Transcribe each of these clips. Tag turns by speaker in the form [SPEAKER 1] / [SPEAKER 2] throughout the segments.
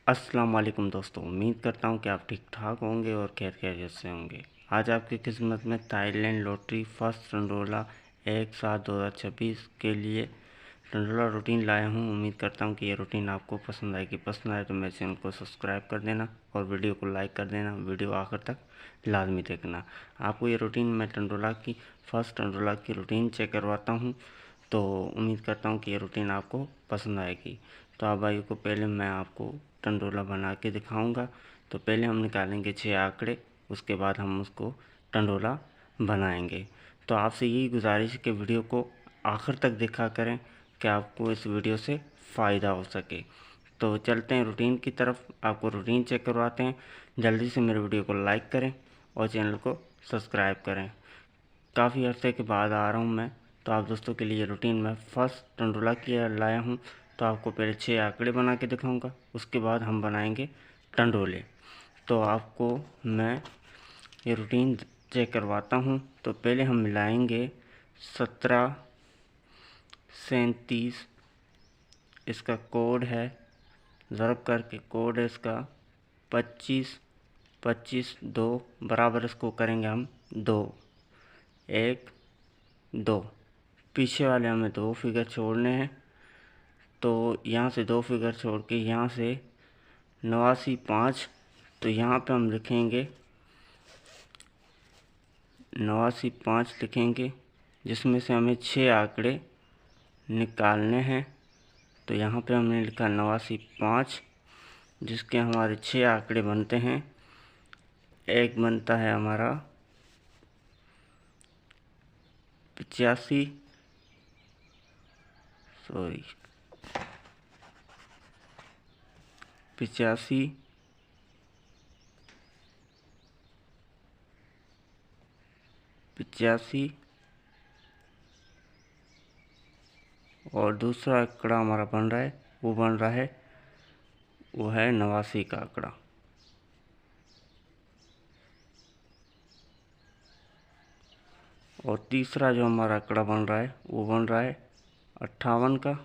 [SPEAKER 1] अस्सलाम वालेकुम दोस्तों, उम्मीद करता हूँ कि आप ठीक ठाक होंगे और खैर खैरियत से होंगे। आज आपकी किस्मत में थाईलैंड लॉटरी फर्स्ट टंडोला 1/7/2026 के लिए टंडोला रूटीन लाया हूँ। उम्मीद करता हूँ कि ये रूटीन आपको पसंद आएगी। पसंद आए तो मेरे चैनल को सब्सक्राइब कर देना और वीडियो को लाइक कर देना। वीडियो आखिर तक लाजमी देखना। आपको ये रूटीन मैं फर्स्ट टंडोला की रूटीन चेक करवाता हूँ, तो उम्मीद करता हूँ कि ये रूटीन आपको पसंद आएगी। तो आप भाई को पहले मैं आपको टंडोला बना के दिखाऊंगा। तो पहले हम निकालेंगे 6 आंकड़े, उसके बाद हम उसको टंडोला बनाएंगे। तो आपसे यही गुजारिश है कि वीडियो को आखिर तक देखा करें कि आपको इस वीडियो से फ़ायदा हो सके। तो चलते हैं रूटीन की तरफ, आपको रूटीन चेक करवाते हैं। जल्दी से मेरे वीडियो को लाइक करें और चैनल को सब्सक्राइब करें। काफ़ी अर्से के बाद आ रहा हूँ मैं, तो आप दोस्तों के लिए रूटीन में फर्स्ट टंडोला की लाया हूँ। तो आपको पहले 6 आंकड़े बना के दिखाऊंगा, उसके बाद हम बनाएंगे टंडोले। तो आपको मैं ये रूटीन चेक करवाता हूँ। तो पहले हम मिलाएंगे 1737, इसका कोड है, ज़रब करके कोड है इसका 25 25 2 बराबर इसको करेंगे हम 2 1 2। पीछे वाले हमें 2 फिगर छोड़ने हैं, तो यहाँ से 2 फिगर छोड़ के यहाँ से 89 5, तो यहाँ पे हम लिखेंगे 89 5 लिखेंगे, जिसमें से हमें 6 आंकड़े निकालने हैं। तो यहाँ पे हमने लिखा 89 5, जिसके हमारे 6 आंकड़े बनते हैं। एक बनता है हमारा 85, सॉरी 85 85, और दूसरा आंकड़ा हमारा बन रहा है, वो है 89 का आंकड़ा। और तीसरा जो हमारा आंकड़ा बन रहा है वो बन रहा है 58 का।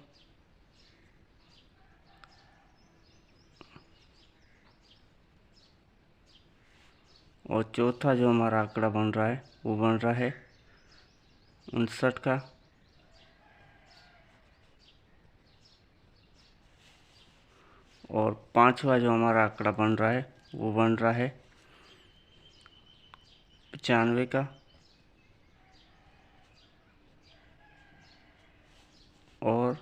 [SPEAKER 1] और चौथा जो हमारा आंकड़ा बन रहा है वो बन रहा है 59 का। और पांचवा जो हमारा आंकड़ा बन रहा है वो बन रहा है 95 का। और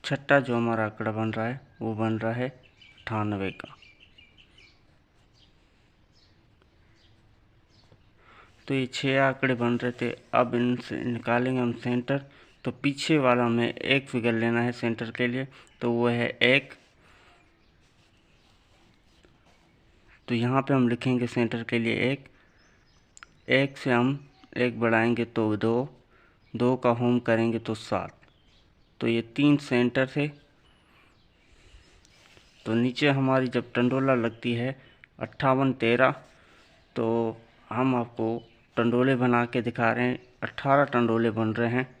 [SPEAKER 1] छठा जो हमारा आंकड़ा बन रहा है वो बन रहा है 98 का। तो ये 6 आंकड़े बन रहे थे। अब इनसे निकालेंगे हम सेंटर। तो पीछे वाला हमें एक फिगर लेना है सेंटर के लिए, तो वो है 1। तो यहाँ पे हम लिखेंगे सेंटर के लिए 1। 1 से हम 1 बढ़ाएंगे तो 2, 2 का होम करेंगे तो 7। तो ये 3 सेंटर थे। तो नीचे हमारी जब टंडोला लगती है 58 13, तो हम आपको टंडोले बना के दिखा रहे हैं। 18 टंडोले बन रहे हैं।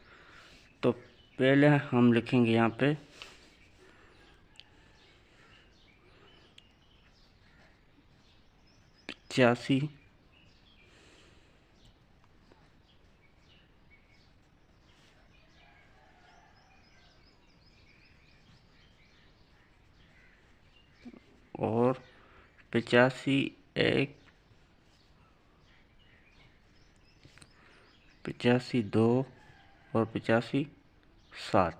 [SPEAKER 1] तो पहले हम लिखेंगे यहाँ पे 85, और 85 1, 85 2 और 85 7।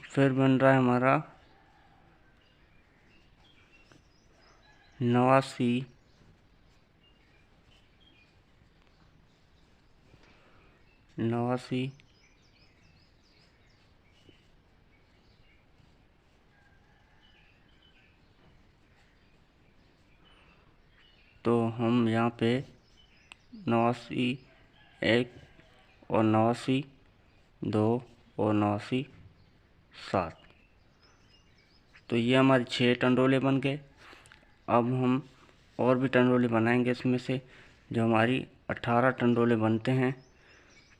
[SPEAKER 1] फिर बन रहा है हमारा 89 89। तो हम यहाँ पे 89 1 और 89 2 और 89 7। तो ये हमारे 6 टंडोले बन गए। अब हम और भी टंडोले बनाएंगे इसमें से। जो हमारी 18 टंडोले बनते हैं,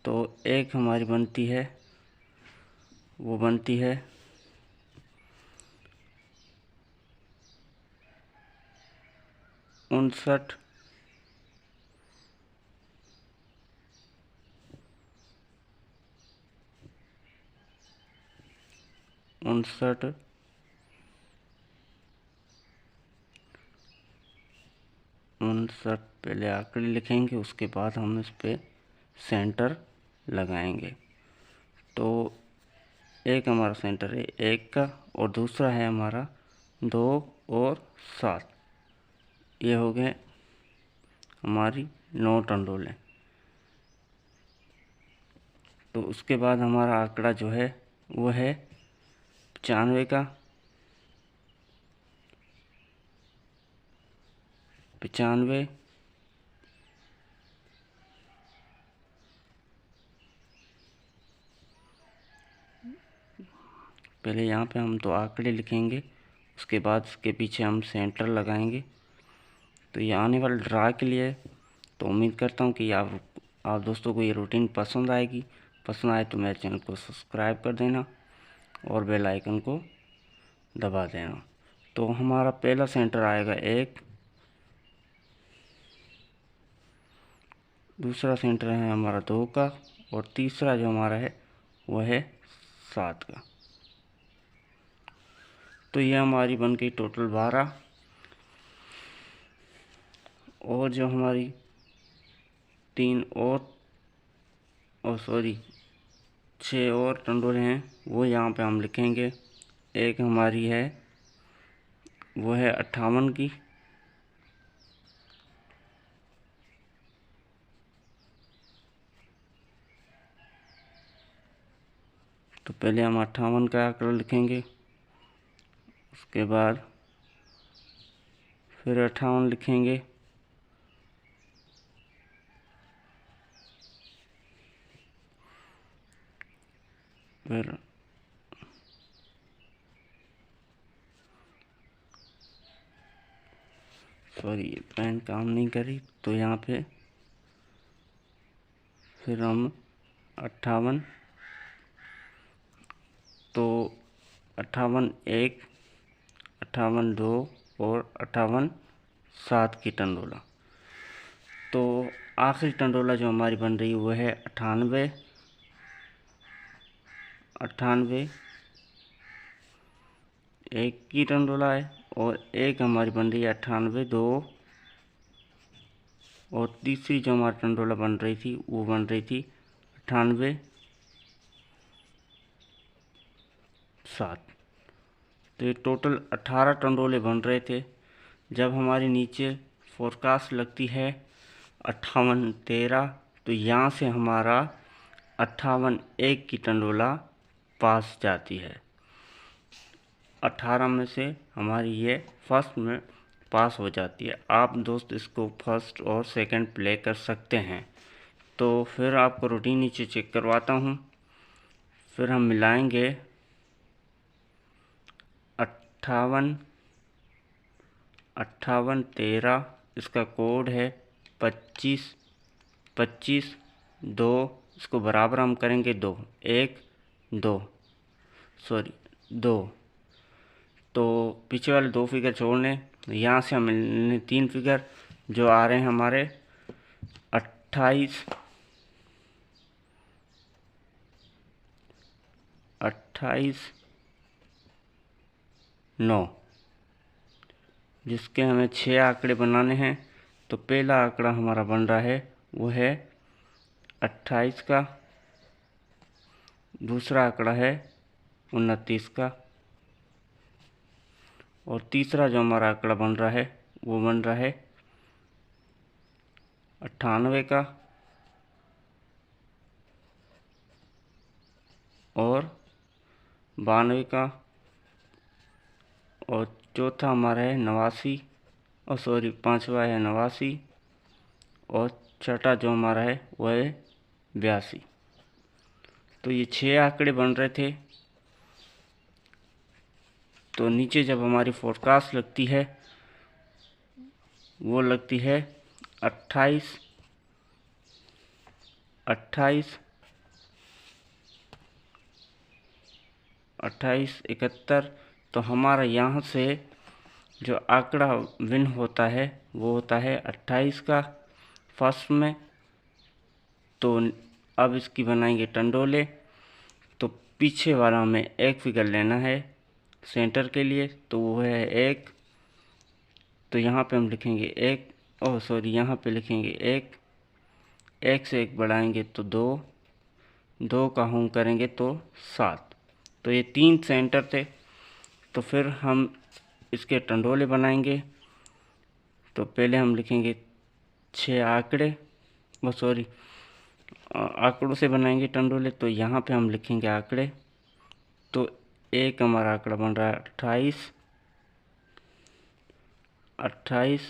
[SPEAKER 1] तो एक हमारी बनती है, वो बनती है 59 59 59 पहले आंकड़े लिखेंगे, उसके बाद हम इस पे सेंटर लगाएंगे। तो एक हमारा सेंटर है 1 का, और दूसरा है हमारा 2 और 7। ये हो गए हमारी 9 टंडोले। तो उसके बाद हमारा आंकड़ा जो है वो है 95 का। 95, पहले यहाँ पे हम 2 आंकड़े लिखेंगे, उसके बाद इसके पीछे हम सेंटर लगाएंगे। तो ये आने वाले ड्रा के लिए, तो उम्मीद करता हूँ कि आप दोस्तों को ये रूटीन पसंद आएगी। पसंद आए तो मेरे चैनल को सब्सक्राइब कर देना और बेल आइकन को दबा देना। तो हमारा पहला सेंटर आएगा 1, दूसरा सेंटर है हमारा 2 का, और तीसरा जो हमारा है वो है 7 का। तो ये हमारी बन गई टोटल 12। और जो हमारी 3 और 6 और टंडोले हैं, वो यहाँ पे हम लिखेंगे। एक हमारी है वो है 58 की, तो पहले हम 58 का आंकड़ा लिखेंगे, उसके बाद फिर 58 लिखेंगे, फिर ये पेन काम नहीं करी, तो यहाँ पे फिर हम 58, तो 58 1, 58 2 और 58 7 की टंडोला। तो आखिरी टंडोला जो हमारी बन रही है वो है 98, 98 1 की टंडोला है, और एक हमारी बन रही है 98 2, और तीसरी जो हमारी टंडोला बन रही थी वो बन रही थी 98 7। तो ये टोटल 18 टंडोले बन रहे थे। जब हमारी नीचे फोरकास्ट लगती है 58 13, तो यहाँ से हमारा 58 1 की टंडोला पास जाती है। 18 में से हमारी ये फर्स्ट में पास हो जाती है। आप दोस्त इसको फर्स्ट और सेकंड प्ले कर सकते हैं। तो फिर आपको रूटीन नीचे चेक करवाता हूँ। फिर हम मिलाएंगे 58 58 13, इसका कोड है 25 25 2, इसको बराबर हम करेंगे 2 1 2 2। तो पीछे वाले 2 फिगर छोड़ने, यहाँ से हमें 3 फिगर जो आ रहे हैं हमारे 28 9, जिसके हमें 6 आंकड़े बनाने हैं। तो पहला आंकड़ा हमारा बन रहा है वो है 28 का, दूसरा आंकड़ा है 29 का, और तीसरा जो हमारा आंकड़ा बन रहा है वो बन रहा है 98 का, और 92 का, और चौथा हमारा है 89, और पांचवा है 89, और छठा जो हमारा है वह है 82। तो ये 6 आंकड़े बन रहे थे। तो नीचे जब हमारी फोरकास्ट लगती है वो लगती है 28, 28, 28, 71। तो हमारा यहाँ से जो आंकड़ा विन होता है वो होता है 28 का फर्स्ट में। तो अब इसकी बनाएंगे टंडोले। तो पीछे वाला में एक फिगर लेना है सेंटर के लिए, तो वो है 1। तो यहाँ पे हम लिखेंगे 1, ओह सॉरी, यहाँ पे लिखेंगे 1, 1 से 1 बढ़ाएंगे तो 2, 2 का होम करेंगे तो 7। तो ये 3 सेंटर थे। तो फिर हम इसके टंडोले बनाएंगे। तो पहले हम लिखेंगे 6 आंकड़े, वो सॉरी आंकड़ों से बनाएंगे टंडोले। तो यहाँ पे हम लिखेंगे आंकड़े। तो एक हमारा आंकड़ा बन रहा है 28, 28,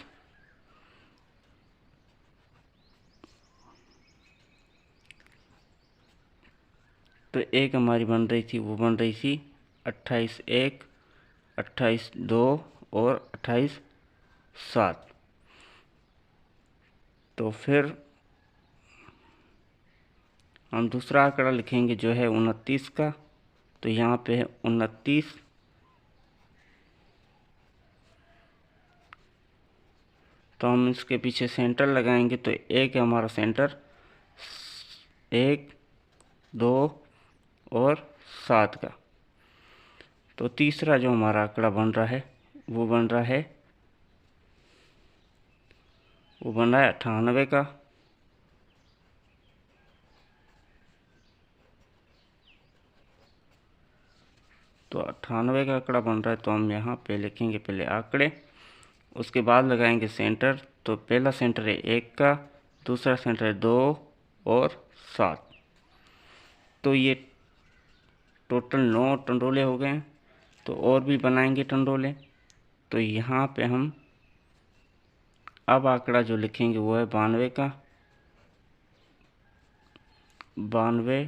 [SPEAKER 1] तो एक हमारी बन रही थी, वो बन रही थी 28 1, 28 2 और 28 7। तो फिर हम दूसरा आंकड़ा लिखेंगे जो है 29 का। तो यहाँ पे है 29, तो हम इसके पीछे सेंटर लगाएंगे। तो एक है हमारा सेंटर 1, 2 और 7 का। तो तीसरा जो हमारा आंकड़ा बन रहा है वो बन रहा है 98 का। तो 98 का आंकड़ा बन रहा है। तो हम यहाँ पे लिखेंगे पहले आंकड़े, उसके बाद लगाएंगे सेंटर। तो पहला सेंटर है 1 का, दूसरा सेंटर है 2 और 7। तो ये टोटल 9 टंडोले हो गए। तो और भी बनाएंगे टंडोले। तो यहाँ पे हम अब आंकड़ा जो लिखेंगे वो है 92 का, 92।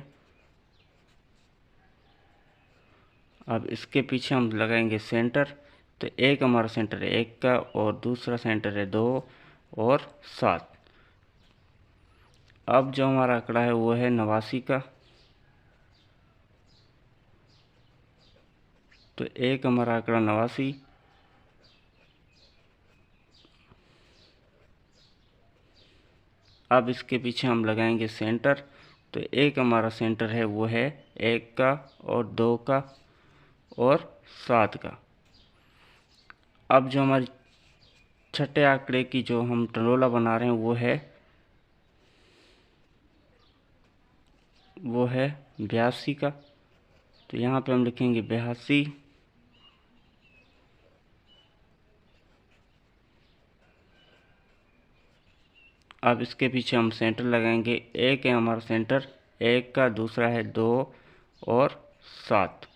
[SPEAKER 1] अब इसके पीछे हम लगाएंगे सेंटर। तो एक हमारा सेंटर है 1 का और दूसरा सेंटर है 2 और 7। अब जो हमारा आंकड़ा है वो है 89 का। तो एक हमारा आंकड़ा 89, अब इसके पीछे हम लगाएंगे सेंटर। तो एक हमारा सेंटर है वो है 1 का और 2 का और 7 का। अब जो हमारी छठे आंकड़े की जो हम टंडोला बना रहे हैं वो है 82 का। तो यहाँ पे हम लिखेंगे 82। अब इसके पीछे हम सेंटर लगाएंगे। एक है हमारा सेंटर 1 का, दूसरा है 2 और 7।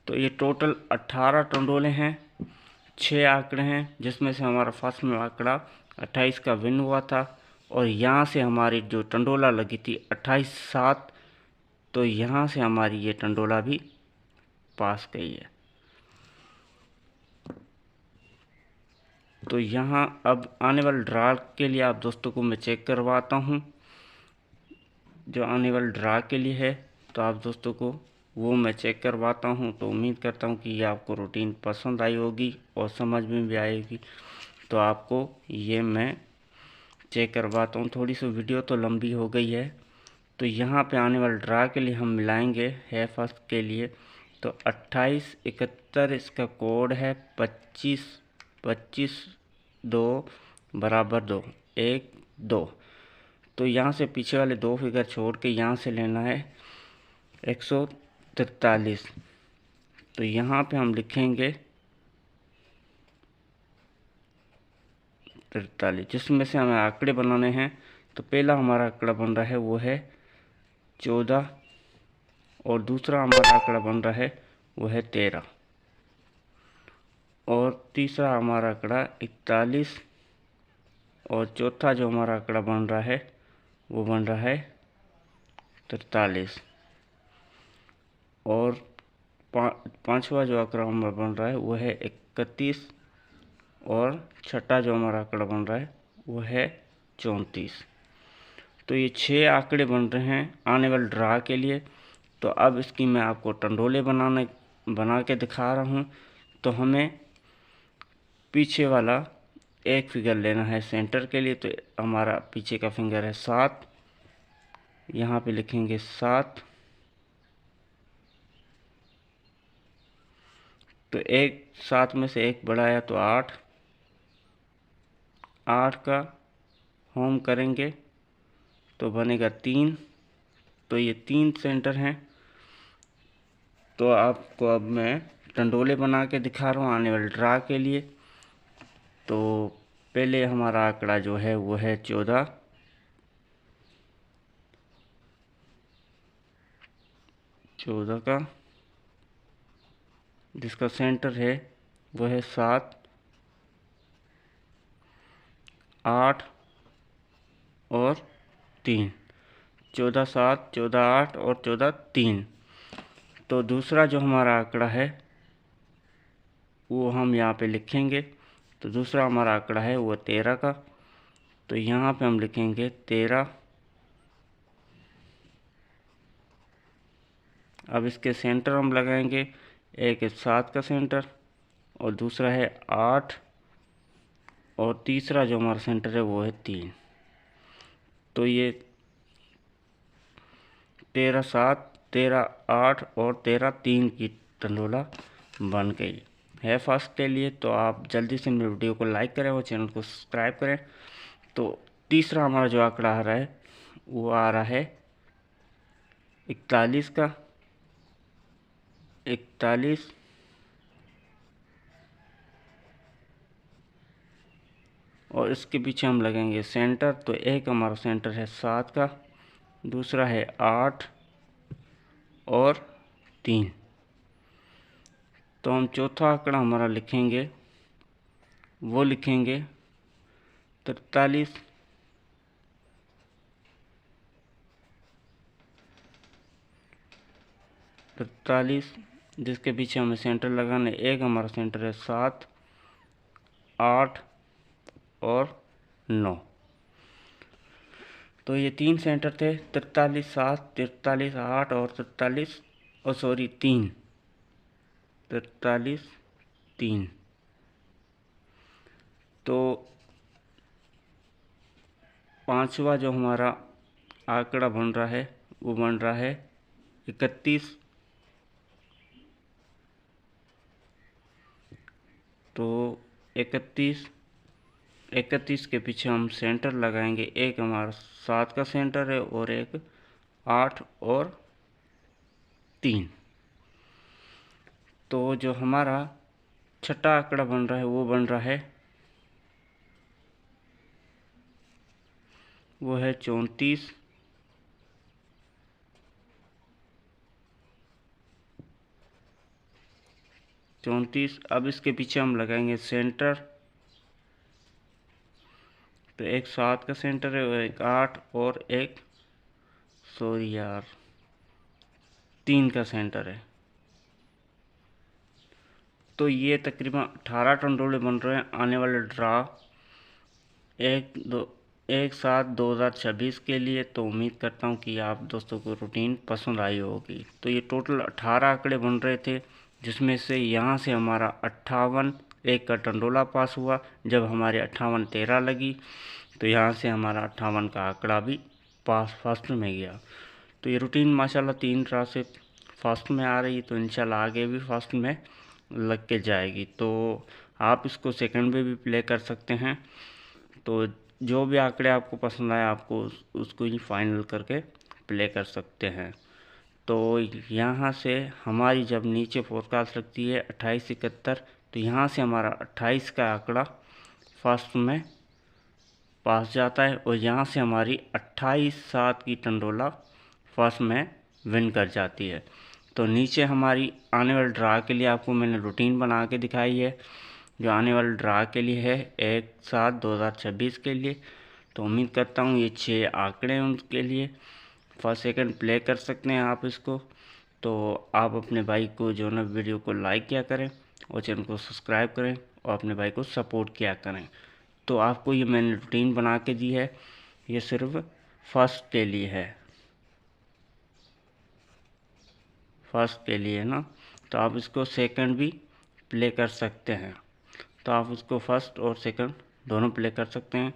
[SPEAKER 1] तो ये टोटल 18 टंडोले हैं, 6 आंकड़े हैं, जिसमें से हमारा फर्स्ट में आंकड़ा 28 का विन हुआ था। और यहाँ से हमारी जो टंडोला लगी थी 28 7। तो यहाँ से हमारी ये टंडोला भी पास गई है। तो यहाँ अब आने वाले ड्रा के लिए आप दोस्तों को मैं चेक करवाता हूँ। जो आने वाले ड्रा के लिए है तो आप दोस्तों को वो मैं चेक करवाता हूँ। तो उम्मीद करता हूँ कि ये आपको रूटीन पसंद आई होगी और समझ में भी आएगी। तो आपको ये मैं चेक करवाता हूँ। थोड़ी सी वीडियो तो लंबी हो गई है। तो यहाँ पे आने वाले ड्रा के लिए हम मिलाएंगे है फर्स्ट के लिए। तो 28 71 इसका कोड है 25 25 2 बराबर 2 1 2। तो यहाँ से पीछे वाले 2 फिगर छोड़ के यहाँ से लेना है 143। तो यहाँ पे हम लिखेंगे 43, जिसमें से हमें आंकड़े बनाने हैं। तो पहला हमारा आंकड़ा बन रहा है वो है 14 और दूसरा हमारा आंकड़ा बन रहा है वो है 13 और तीसरा हमारा आंकड़ा 41 और चौथा जो हमारा आंकड़ा बन रहा है वो बन रहा है 43 और पांचवा जो आंकड़ा हमारा बन रहा है वो है 31 और छठा जो हमारा आंकड़ा बन रहा है वो है 34। तो ये 6 आंकड़े बन रहे हैं आने वाले ड्रा के लिए। तो अब इसकी मैं आपको टंडोले बना के दिखा रहा हूँ। तो हमें पीछे वाला एक फिगर लेना है सेंटर के लिए। तो हमारा पीछे का फिंगर है 7, यहाँ पे लिखेंगे 7। तो एक 7 में से एक बढ़ाया तो 8, 8 का होम करेंगे तो बनेगा 3। तो ये 3 सेंटर हैं। तो आपको अब मैं टंडोले बना के दिखा रहा हूँ आने वाले ड्रा के लिए। तो पहले हमारा आंकड़ा जो है वो है 14, 14 का, जिसका सेंटर है वो है 7, 8 और 3। 14, 7, 14, 8 और 14, 3। तो दूसरा जो हमारा आंकड़ा है वो हम यहाँ पे लिखेंगे। तो दूसरा हमारा आंकड़ा है वो 13 का। तो यहाँ पे हम लिखेंगे 13। अब इसके सेंटर हम लगाएंगे, एक है 7 का सेंटर और दूसरा है 8 और तीसरा जो हमारा सेंटर है वो है 3। तो ये 13, 7, 13, 8 और 13, 3 की टंडोला बन गई है फर्स्ट के लिए। तो आप जल्दी से मेरे वीडियो को लाइक करें और चैनल को सब्सक्राइब करें। तो तीसरा हमारा जो आंकड़ा आ रहा है वो आ रहा है 41 का, 41। और इसके पीछे हम लगेंगे सेंटर। तो एक हमारा सेंटर है 7 का, दूसरा है 8 और 3। तो हम चौथा आंकड़ा हमारा लिखेंगे, वो लिखेंगे 43, 43, जिसके पीछे हमें सेंटर लगाने। एक हमारा सेंटर है 7, 8 और 9। तो ये 3 सेंटर थे, 43, 7, 43, 8 और 43 और 3, 43, 3। तो पांचवा जो हमारा आंकड़ा बन रहा है वो बन रहा है 31। तो 31, 31 के पीछे हम सेंटर लगाएंगे। एक हमारा 7 का सेंटर है और एक 8 और 3। तो जो हमारा छठा आंकड़ा बन रहा है वो बन रहा है वो है 34, 34। अब इसके पीछे हम लगाएंगे सेंटर। तो एक 7 का सेंटर है और एक 8 और एक 3 का सेंटर है। तो ये तकरीबन 18 टंडोले बन रहे हैं आने वाले ड्रा 1/7/2026 के लिए। तो उम्मीद करता हूँ कि आप दोस्तों को रूटीन पसंद आई होगी। तो ये टोटल 18 आंकड़े बन रहे थे, जिसमें से यहाँ से हमारा 58 एक का टंडोला पास हुआ। जब हमारे 58 13 लगी तो यहाँ से हमारा 58 का आंकड़ा भी पास फर्स्ट में गया। तो ये रूटीन माशाल्लाह 3 ड्रा से फर्स्ट में आ रही, तो इंशाल्लाह आगे भी फर्स्ट में लग के जाएगी। तो आप इसको सेकंड में भी प्ले कर सकते हैं। तो जो भी आंकड़े आपको पसंद आए आपको उसको ही फाइनल करके प्ले कर सकते हैं। तो यहाँ से हमारी जब नीचे फोरकास्ट लगती है 2871, तो यहाँ से हमारा 28 का आंकड़ा फर्स्ट में पास जाता है और यहाँ से हमारी 28/7 की टंडोला फर्स्ट में विन कर जाती है। तो नीचे हमारी आने वाले ड्रा के लिए आपको मैंने रूटीन बना के दिखाई है, जो आने वाले ड्रा के लिए है 1/7/2026 के लिए। तो उम्मीद करता हूँ ये 6 आंकड़े हैं उनके लिए फर्स्ट सेकंड प्ले कर सकते हैं आप इसको। तो आप अपने भाई को जो ना वीडियो को लाइक किया करें और चैनल को सब्सक्राइब करें और अपने भाई को सपोर्ट किया करें। तो आपको ये मैंने रूटीन बना के दी है, ये सिर्फ फर्स्ट के लिए है, फर्स्ट के लिए ना। तो आप इसको सेकंड भी प्ले कर सकते हैं, तो आप इसको फर्स्ट और सेकंड दोनों प्ले कर सकते हैं।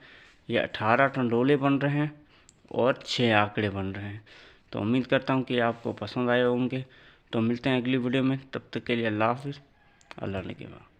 [SPEAKER 1] ये 18 टंडोले बन रहे हैं और 6 आंकड़े बन रहे हैं। तो उम्मीद करता हूँ कि आपको पसंद आए होंगे। तो मिलते हैं अगली वीडियो में, तब तक के लिए अल्लाह हाफिज़, अल्लाह ने के बाद।